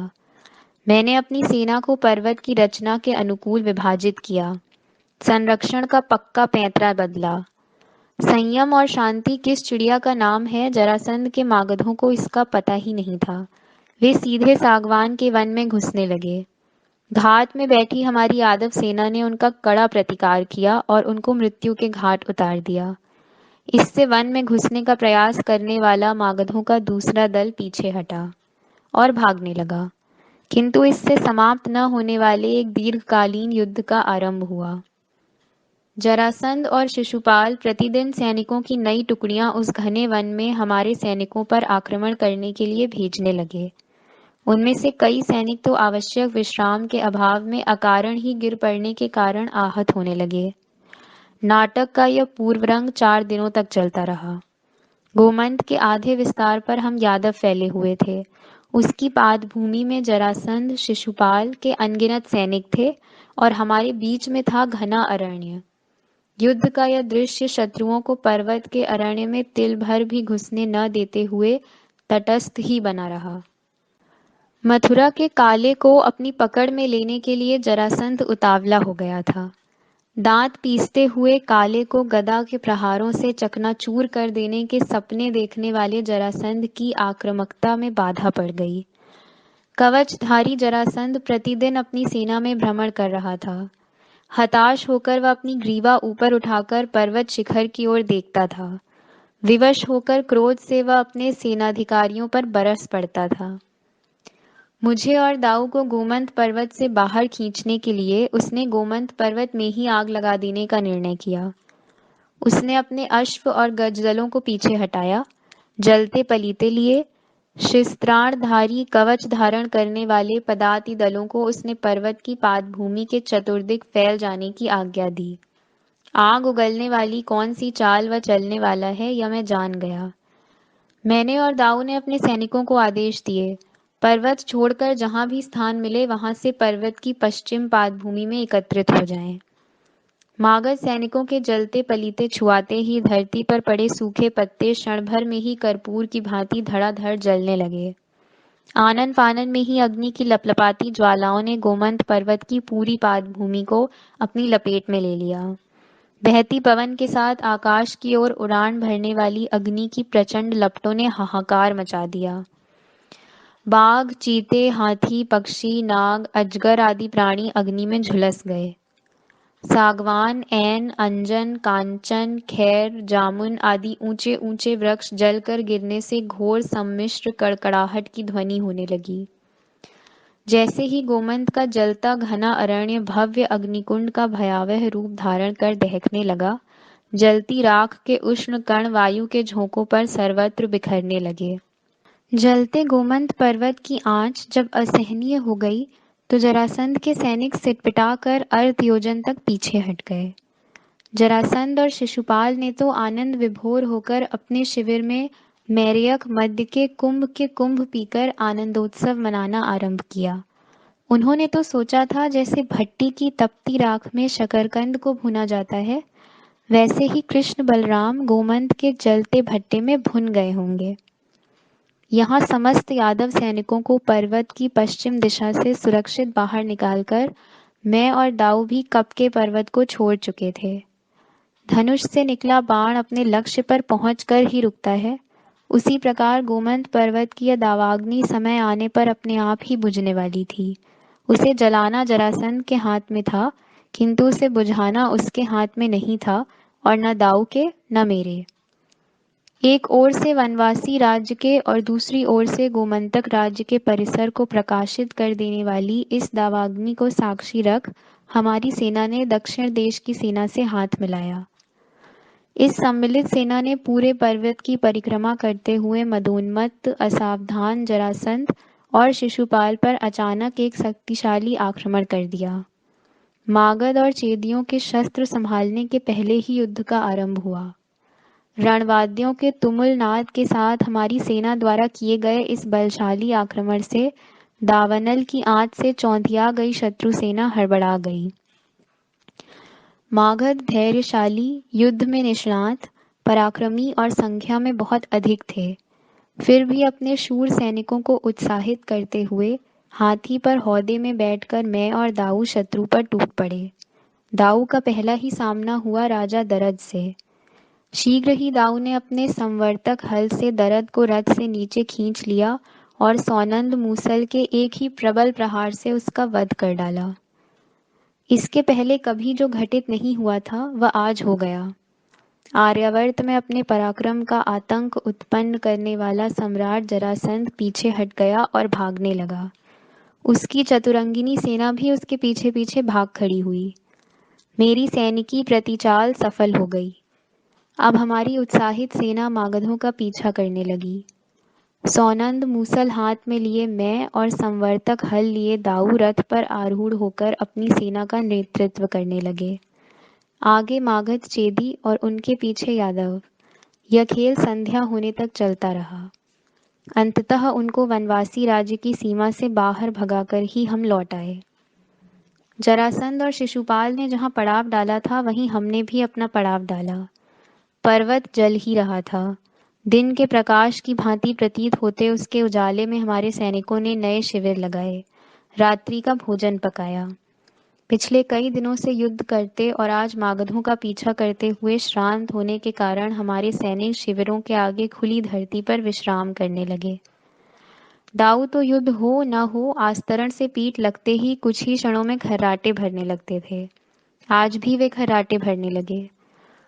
मैंने अपनी सेना को पर्वत की रचना के अनुकूल विभाजित किया, संरक्षण का पक्का पैंतरा बदला। संयम और शांति किस चिड़िया का नाम है, जरासंध के मागधों को इसका पता ही नहीं था। वे सीधे सागवान के वन में घुसने लगे। घाट में बैठी हमारी यादव सेना ने उनका कड़ा प्रतिकार किया और उनको मृत्यु के घाट उतार दिया। इससे वन में घुसने का प्रयास करने वाला मागधों का दूसरा दल पीछे हटा और भागने लगा, किंतु इससे समाप्त न होने वाले एक दीर्घकालीन युद्ध का आरंभ हुआ। जरासंध और शिशुपाल प्रतिदिन सैनिकों की नई टुकड़ियां उस घने वन में हमारे सैनिकों पर आक्रमण करने के लिए भेजने लगे। उनमें से कई सैनिक तो आवश्यक विश्राम के अभाव में अकारण ही गिर पड़ने के कारण आहत होने लगे। नाटक का यह पूर्व रंग 4 दिनों तक चलता रहा। गोमंत के आधे विस्तार पर हम यादव फैले हुए थे। उसकी पादभूमि में जरासंध, शिशुपाल के अनगिनत सैनिक थे और हमारे बीच में था घना अरण्य। युद्ध का यह दृश्य शत्रुओं को पर्वत के अरण्य में तिल भर भी घुसने न देते हुए तटस्थ ही बना रहा। मथुरा के काले को अपनी पकड़ में लेने के लिए जरासंध उतावला हो गया था। दांत पीसते हुए काले को गदा के प्रहारों से चकनाचूर कर देने के सपने देखने वाले जरासंध की आक्रामकता में बाधा पड़ गई। कवचधारी जरासंध प्रतिदिन अपनी सेना में भ्रमण कर रहा था। हताश होकर वह अपनी ग्रीवा ऊपर उठाकर पर्वत शिखर की ओर देखता था। विवश होकर क्रोध से वह अपने सेनाधिकारियों पर बरस पड़ता था। मुझे और दाऊ को गोमंत पर्वत से बाहर खींचने के लिए उसने गोमंत पर्वत में ही आग लगा देने का निर्णय किया। उसने अपने अश्व और गजदलों को पीछे हटाया, जलते पलीते लिए, शिस्त्राणधारी कवच धारण करने वाले पदाति दलों को उसने पर्वत की पादभूमि के चतुर्दिक फैल जाने की आज्ञा दी। आग उगलने वाली कौन सी चाल वह चलने वाला है, यह मैं जान गया। मैंने और दाऊ ने अपने सैनिकों को आदेश दिए, पर्वत छोड़कर जहां भी स्थान मिले वहां से पर्वत की पश्चिम पादभूमि में एकत्रित हो जाएं। मागध सैनिकों के जलते पलीते छुआते ही धरती पर पड़े सूखे पत्ते क्षण भर में ही कर्पूर की भांति धड़ाधड़ जलने लगे। आनन फानन में ही अग्नि की लपलपाती ज्वालाओं ने गोमंत पर्वत की पूरी पादभूमि को अपनी लपेट में ले लिया। बहती पवन के साथ आकाश की ओर उड़ान भरने वाली अग्नि की प्रचंड लपटों ने हाहाकार मचा दिया। बाघ, चीते, हाथी, पक्षी, नाग, अजगर आदि प्राणी अग्नि में झुलस गए। सागवान, ऐन, अंजन, कांचन, खैर, जामुन आदि ऊंचे ऊंचे वृक्ष जलकर गिरने से घोर सम्मिश्र कड़कड़ाहट की ध्वनि होने लगी। जैसे ही गोमंत का जलता घना अरण्य भव्य अग्निकुंड का भयावह रूप धारण कर दहकने लगा, जलती राख के उष्ण कण वायु के झोंकों पर सर्वत्र बिखरने लगे। जलते गोमंत पर्वत की आंच जब असहनीय हो गई तो जरासंध के सैनिक सिटपिटाकर अर्ध योजन तक पीछे हट गए। जरासंध और शिशुपाल ने तो आनंद विभोर होकर अपने शिविर में मैरियक मध्य के कुंभ पीकर आनंदोत्सव मनाना आरंभ किया। उन्होंने तो सोचा था जैसे भट्टी की तपती राख में शकरकंद को भुना जाता है, वैसे ही कृष्ण बलराम गोमंत के जलते भट्टे में भुन गए होंगे। यहाँ समस्त यादव सैनिकों को पर्वत की पश्चिम दिशा से सुरक्षित बाहर निकालकर मैं और दाऊ भी कप के पर्वत को छोड़ चुके थे। धनुष से निकला बाण अपने लक्ष्य पर पहुंचकर ही रुकता है, उसी प्रकार गोमंत पर्वत की यह दावाग्नि समय आने पर अपने आप ही बुझने वाली थी। उसे जलाना जरासंध के हाथ में था, किंतु उसे बुझाना उसके हाथ में नहीं था, और न दाऊ के न मेरे। एक ओर से वनवासी राज्य के और दूसरी ओर से गोमंतक राज्य के परिसर को प्रकाशित कर देने वाली इस दावाग्नि को साक्षी रख हमारी सेना ने दक्षिण देश की सेना से हाथ मिलाया। इस सम्मिलित सेना ने पूरे पर्वत की परिक्रमा करते हुए मदोन्मत्त असावधान जरासंध और शिशुपाल पर अचानक एक शक्तिशाली आक्रमण कर दिया। मागध और चेदियों के शस्त्र संभालने के पहले ही युद्ध का आरंभ हुआ। रणवाद्यों के तुमुल नाद के साथ हमारी सेना द्वारा किए गए इस बलशाली आक्रमण से दावानल की आंच से चौंधिया गई शत्रु सेना हड़बड़ा गई। मागध धैर्यशाली, युद्ध में निष्णात, पराक्रमी और संख्या में बहुत अधिक थे। फिर भी अपने शूर सैनिकों को उत्साहित करते हुए हाथी पर हौदे में बैठकर मैं और दाऊ शत्रु पर टूट पड़े। दाऊ का पहला ही सामना हुआ राजा दरद से। शीघ्र ही दाऊ ने अपने संवर्तक हल से दरद को रथ से नीचे खींच लिया और सौनंद मूसल के एक ही प्रबल प्रहार से उसका वध कर डाला। इसके पहले कभी जो घटित नहीं हुआ था वह आज हो गया। आर्यावर्त में अपने पराक्रम का आतंक उत्पन्न करने वाला सम्राट जरासंध पीछे हट गया और भागने लगा। उसकी चतुरंगिनी सेना भी उसके पीछे पीछे भाग खड़ी हुई। मेरी सैनिकी प्रतिचाल सफल हो गई। अब हमारी उत्साहित सेना मागधों का पीछा करने लगी। सौनंद मूसल हाथ में लिए मैं और संवर्तक हल लिए दाऊ रथ पर आरूढ़ होकर अपनी सेना का नेतृत्व करने लगे। आगे मागध चेदी और उनके पीछे यादव। यह खेल संध्या होने तक चलता रहा। अंततः उनको वनवासी राज्य की सीमा से बाहर भगाकर ही हम लौट आए। जरासंध और शिशुपाल ने जहाँ पड़ाव डाला था वहीं हमने भी अपना पड़ाव डाला। पर्वत जल ही रहा था। दिन के प्रकाश की भांति प्रतीत होते उसके उजाले में हमारे सैनिकों ने नए शिविर लगाए, रात्रि का भोजन पकाया। पिछले कई दिनों से युद्ध करते और आज मागधों का पीछा करते हुए श्रांत होने के कारण हमारे सैनिक शिविरों के आगे खुली धरती पर विश्राम करने लगे। दाऊ तो युद्ध हो न हो आस्तरण से पीठ लगते ही कुछ ही क्षणों में खर्राटे भरने लगते थे। आज भी वे खर्राटे भरने लगे।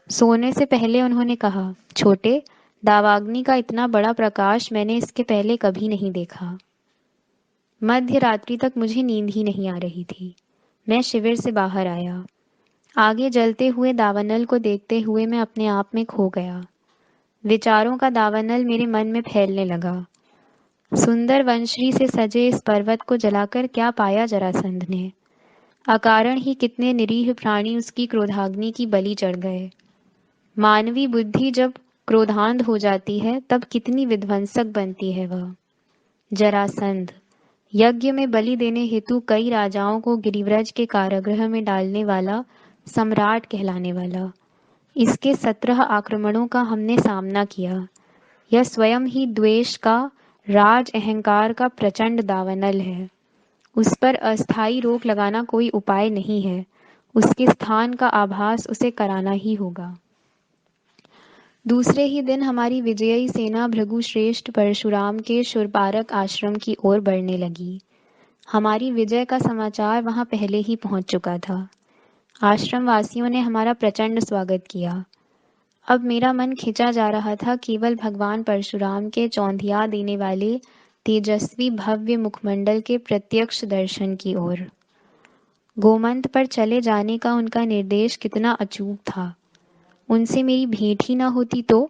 सोने से पहले उन्होंने कहा, छोटे, दावाग्नि का इतना बड़ा प्रकाश मैंने इसके पहले कभी नहीं देखा। मध्य रात्रि तक मुझे नींद ही नहीं आ रही थी। मैं शिविर से बाहर आया। आगे जलते हुए दावानल को देखते हुए मैं अपने आप में खो गया। विचारों का दावानल मेरे मन में फैलने लगा। सुंदर वंशरी से सजे इस पर्वत को जलाकर क्या पाया जरासंध ने? अकारण ही कितने निरीह प्राणी उसकी क्रोधाग्नि की बलि चढ़ गए। मानवी बुद्धि जब क्रोधांध हो जाती है तब कितनी विध्वंसक बनती है वह। जरासंध, यज्ञ में बलि देने हेतु कई राजाओं को गिरिव्रज के कारागृह में डालने वाला, सम्राट कहलाने वाला। इसके 17 आक्रमणों का हमने सामना किया। यह स्वयं ही द्वेष का, राज अहंकार का प्रचंड दावानल है। उस पर अस्थायी रोक लगाना कोई उपाय नहीं है। उसके स्थान का आभास उसे कराना ही होगा। दूसरे ही दिन हमारी विजयी सेना भृगुश्रेष्ठ परशुराम के शूरपारक आश्रम की ओर बढ़ने लगी। हमारी विजय का समाचार वहां पहले ही पहुंच चुका था। आश्रम वासियों ने हमारा प्रचंड स्वागत किया। अब मेरा मन खिंचा जा रहा था केवल भगवान परशुराम के चौंधिया देने वाले तेजस्वी भव्य मुखमंडल के प्रत्यक्ष दर्शन की ओर। गोमंत पर चले जाने का उनका निर्देश कितना अचूक था। उनसे मेरी भेंट ही न होती तो?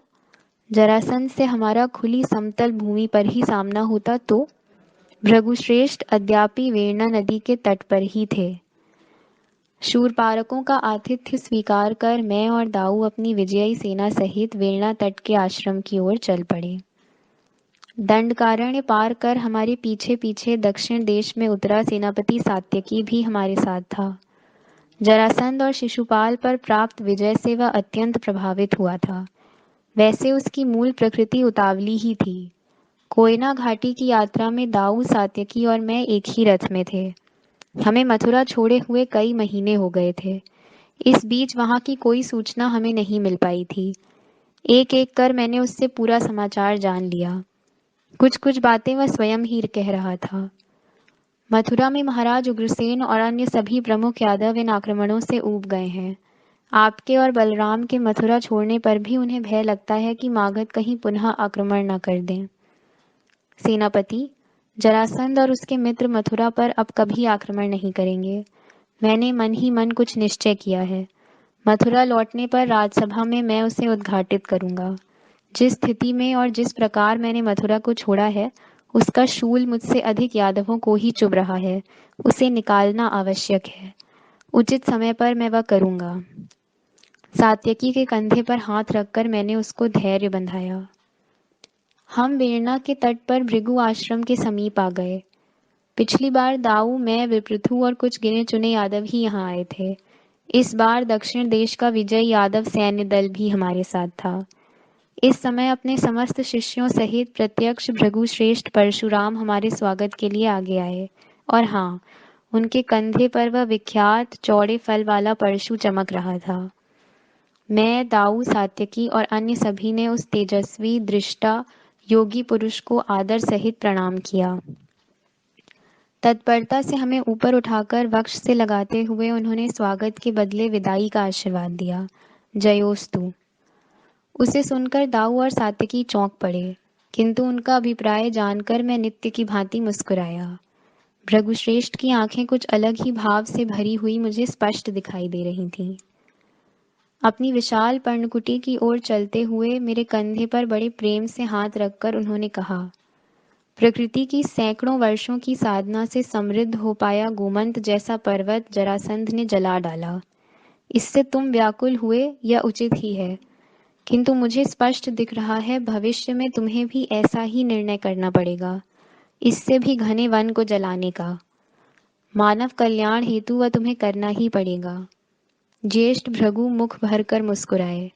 जरासंध से हमारा खुली समतल भूमि पर ही सामना होता तो? भृगुश्रेष्ठ अद्यापि वेरना नदी के तट पर ही थे। शूरपारकों का आतिथ्य स्वीकार कर मैं और दाऊ अपनी विजयी सेना सहित वेरना तट के आश्रम की ओर चल पड़े। दंडकारण्य पार कर हमारे पीछे पीछे दक्षिण देश में उतरा सेनापति सात्यकी भी हमारे साथ था। जरासंध और शिशुपाल पर प्राप्त विजय से वह अत्यंत प्रभावित हुआ था। वैसे उसकी मूल प्रकृति उतावली ही थी। कोयना घाटी की यात्रा में दाऊ, सात्यकी और मैं एक ही रथ में थे। हमें मथुरा छोड़े हुए कई महीने हो गए थे। इस बीच वहां की कोई सूचना हमें नहीं मिल पाई थी। एक एक कर मैंने उससे पूरा समाचार जान लिया। कुछ कुछ बातें वह स्वयं ही कह रहा था। मथुरा में महाराज उग्रसेन और अन्य सभी प्रमुख यादव इन आक्रमणों से ऊब गए हैं। आपके और बलराम के मथुरा छोड़ने पर भी उन्हें भय लगता है कि मागध कहीं पुनः आक्रमण न कर दें। सेनापति, जरासंध और उसके मित्र मथुरा पर अब कभी आक्रमण नहीं करेंगे। मैंने मन ही मन कुछ निश्चय किया है। मथुरा लौटने पर राजसभा में मैं उसे उद्घाटित करूंगा। जिस स्थिति में और जिस प्रकार मैंने मथुरा को छोड़ा है, उसका शूल मुझसे अधिक यादवों को ही चुभ रहा है। उसे निकालना आवश्यक है। उचित समय पर मैं वह करूंगा। सात्यकी के कंधे पर हाथ रखकर मैंने उसको धैर्य बंधाया। हम वेरना के तट पर भृगु आश्रम के समीप आ गए। पिछली बार दाऊ, मैं, विप्रथु और कुछ गिने चुने यादव ही यहाँ आए थे। इस बार दक्षिण देश का विजय यादव सैन्य दल भी हमारे साथ था। इस समय अपने समस्त शिष्यों सहित प्रत्यक्ष भृगुश्रेष्ठ परशुराम हमारे स्वागत के लिए आगे आए, और हाँ, उनके कंधे पर वह विख्यात चौड़े फल वाला परशु चमक रहा था। मैं, दाऊ, सात्यकी और अन्य सभी ने उस तेजस्वी दृष्टा योगी पुरुष को आदर सहित प्रणाम किया। तत्परता से हमें ऊपर उठाकर वक्ष से लगाते हुए उन्होंने स्वागत के बदले विदाई का आशीर्वाद दिया। जयोस्तु। उसे सुनकर दाऊ और सात्यकी चौंक पड़े, किंतु उनका अभिप्राय जानकर मैं नित्य की भांति मुस्कुराया। भृगुश्रेष्ठ की आंखें कुछ अलग ही भाव से भरी हुई मुझे स्पष्ट दिखाई दे रही थीं। अपनी विशाल पर्णकुटी की ओर चलते हुए मेरे कंधे पर बड़े प्रेम से हाथ रखकर उन्होंने कहा, प्रकृति की सैकड़ों वर्षों की साधना से समृद्ध हो पाया गोमंत जैसा पर्वत जरासंध ने जला डाला। इससे तुम व्याकुल हुए यह उचित ही है, किंतु मुझे स्पष्ट दिख रहा है भविष्य में तुम्हें भी ऐसा ही निर्णय करना पड़ेगा, इससे भी घने वन को जलाने का। मानव कल्याण हेतु वह तुम्हें करना ही पड़ेगा। ज्येष्ठ भृगु मुख भरकर मुस्कुराए।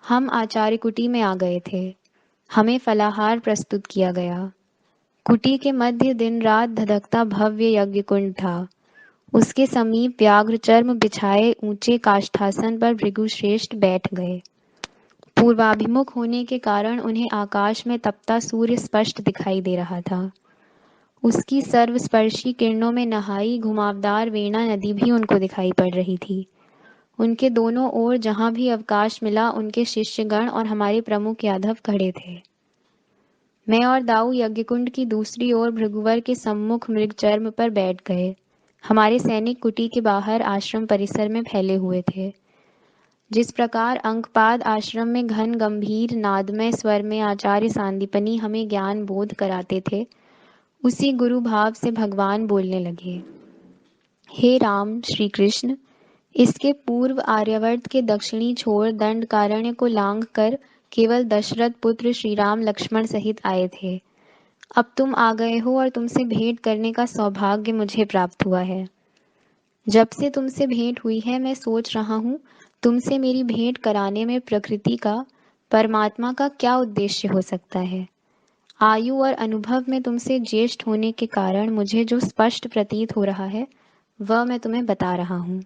हम आचार्य कुटी में आ गए थे। हमें फलाहार प्रस्तुत किया गया। कुटी के मध्य दिन रात धधकता भव्य यज्ञ कुंड था। उसके समीप व्याघ्र चर्म बिछाए ऊंचे काष्ठासन पर भृगुश्रेष्ठ बैठ गए। पूर्वाभिमुख होने के कारण उन्हें आकाश में तपता सूर्य स्पष्ट दिखाई दे रहा था। उसकी सर्वस्पर्शी किरणों में नहाई घुमावदार वेणा नदी भी उनको दिखाई पड़ रही थी। उनके दोनों ओर जहां भी अवकाश मिला उनके शिष्यगण और हमारे प्रमुख यादव खड़े थे। मैं और दाऊ यज्ञकुंड की दूसरी ओर भृगुवर के सम्मुख मृगचर्म पर बैठ गए। हमारे सैनिक कुटी के बाहर आश्रम परिसर में फैले हुए थे। जिस प्रकार अंकपाद आश्रम में घन गंभीर नादमय स्वर में आचार्य सांदीपनी हमें ज्ञान बोध कराते थे, उसी गुरु भाव से भगवान बोलने लगे। हे राम श्री कृष्ण, इसके पूर्व आर्यावर्त के दक्षिणी छोर दंडकारण्य को लांघ कर केवल दशरथ पुत्र श्री राम लक्ष्मण सहित आए थे। अब तुम आ गए हो और तुमसे भेंट करने का सौभाग्य मुझे प्राप्त हुआ है। जब से तुमसे भेंट हुई है मैं सोच रहा हूँ तुमसे मेरी भेंट कराने में प्रकृति का, परमात्मा का क्या उद्देश्य हो सकता है। आयु और अनुभव में तुमसे ज्येष्ठ होने के कारण मुझे जो स्पष्ट प्रतीत हो रहा है वह मैं तुम्हें बता रहा हूँ।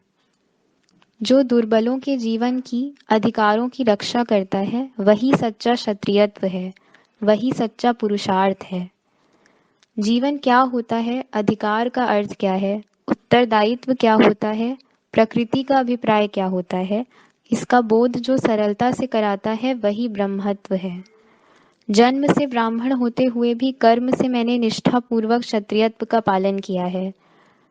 जो दुर्बलों के जीवन की, अधिकारों की रक्षा करता है वही सच्चा क्षत्रियत्व है, वही सच्चा पुरुषार्थ है। जीवन क्या होता है, अधिकार का अर्थ क्या है, उत्तरदायित्व क्या होता है, प्रकृति का अभिप्राय क्या होता है, इसका बोध जो सरलता से कराता है वही ब्रह्मत्व है। जन्म से ब्राह्मण होते हुए भी कर्म से मैंने निष्ठापूर्वक क्षत्रियत्व का पालन किया है।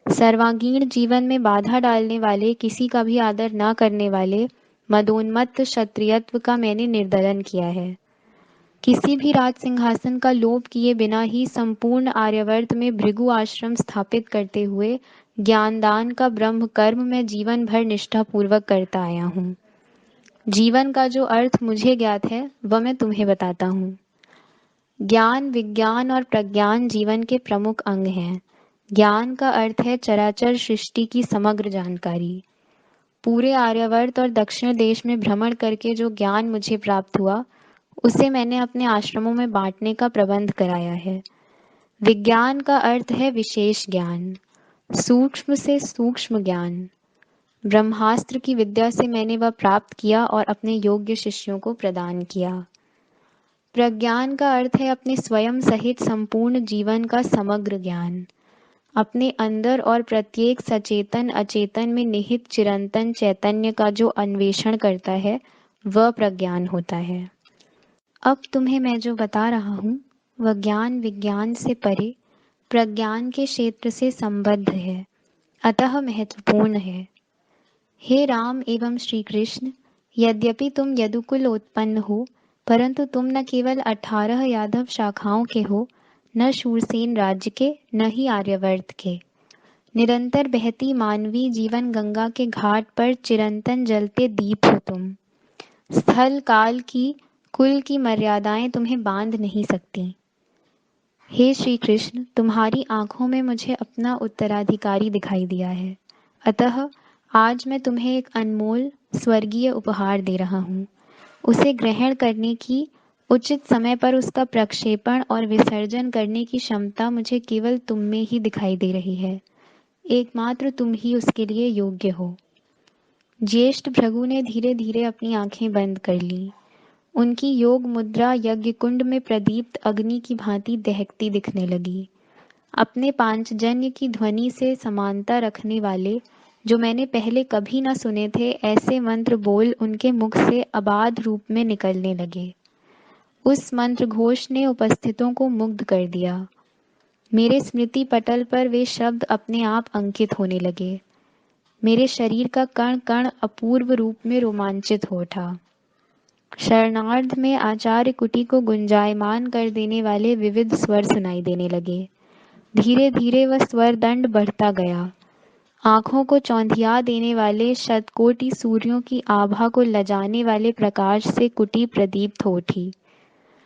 सर्वांगीण जीवन में बाधा डालने वाले, किसी का भी आदर न करने वाले मदोन्मत्त क्षत्रियत्व का मैंने निर्दलन किया है। किसी भी राज सिंहासन का लोभ किए बिना ही संपूर्ण आर्यावर्त में भृगु आश्रम स्थापित करते हुए ज्ञानदान का ब्रह्म कर्म मैं जीवन भर निष्ठापूर्वक करता आया हूँ। जीवन का जो अर्थ मुझे ज्ञात है वह मैं तुम्हें बताता हूँ। ज्ञान, विज्ञान और प्रज्ञान जीवन के प्रमुख अंग हैं। ज्ञान का अर्थ है चराचर सृष्टि की समग्र जानकारी। पूरे आर्यावर्त और दक्षिण देश में भ्रमण करके जो ज्ञान मुझे प्राप्त हुआ उसे मैंने अपने आश्रमों में बांटने का प्रबंध कराया है। विज्ञान का अर्थ है विशेष ज्ञान, सूक्ष्म से सूक्ष्म ज्ञान। ब्रह्मास्त्र की विद्या से मैंने वह प्राप्त किया और अपने योग्य शिष्यों को प्रदान किया। प्रज्ञान का अर्थ है अपने स्वयं सहित संपूर्ण जीवन का समग्र ज्ञान। अपने अंदर और प्रत्येक सचेतन अचेतन में निहित चिरंतन चैतन्य का जो अन्वेषण करता है वह प्रज्ञान होता है। अब तुम्हें मैं जो बता रहा हूँ वह ज्ञान विज्ञान से परे प्रज्ञान के क्षेत्र से संबद्ध है, अतः महत्वपूर्ण है। हे राम एवं श्री कृष्ण, यद्यपि तुम यदुकुल उत्पन्न हो, परंतु तुम न केवल 18 यादव शाखाओं के हो, न शूरसेन राज्य के, न ही आर्यावर्त के। निरंतर बहती मानवीय जीवन गंगा के घाट पर चिरंतन जलते दीप हो तुम। स्थल काल की, कुल की मर्यादाएं तुम्हें बांध नहीं सकती। हे श्री कृष्ण, तुम्हारी आंखों में मुझे अपना उत्तराधिकारी दिखाई दिया है, अतः आज मैं तुम्हें एक अनमोल स्वर्गीय उपहार दे रहा हूँ। उसे ग्रहण करने की, उचित समय पर उसका प्रक्षेपण और विसर्जन करने की क्षमता मुझे केवल तुम में ही दिखाई दे रही है। एकमात्र तुम ही उसके लिए योग्य हो। ज्येष्ठ भृगु ने धीरे धीरे अपनी आंखें बंद कर लीं। उनकी योग मुद्रा यज्ञ कुंड में प्रदीप्त अग्नि की भांति दहकती दिखने लगी। अपने पांचजन्य की ध्वनि से समानता रखने वाले, जो मैंने पहले कभी न सुने थे, ऐसे मंत्र बोल उनके मुख से अबाध रूप में निकलने लगे। उस मंत्र घोष ने उपस्थितों को मुग्ध कर दिया। मेरे स्मृति पटल पर वे शब्द अपने आप अंकित होने लगे। मेरे शरीर का कण कण अपूर्व रूप में रोमांचित हो उठा। शरणार्थ में आचार्य कुटी को गुंजायमान कर देने वाले विविध स्वर सुनाई देने लगे। धीरे धीरे वह स्वर दंड बढ़ता गया। आंखों को चौंधिया देने वाले शतकोटि सूर्यों की आभा को लजाने वाले प्रकाश से कुटी प्रदीप्त हो उठी।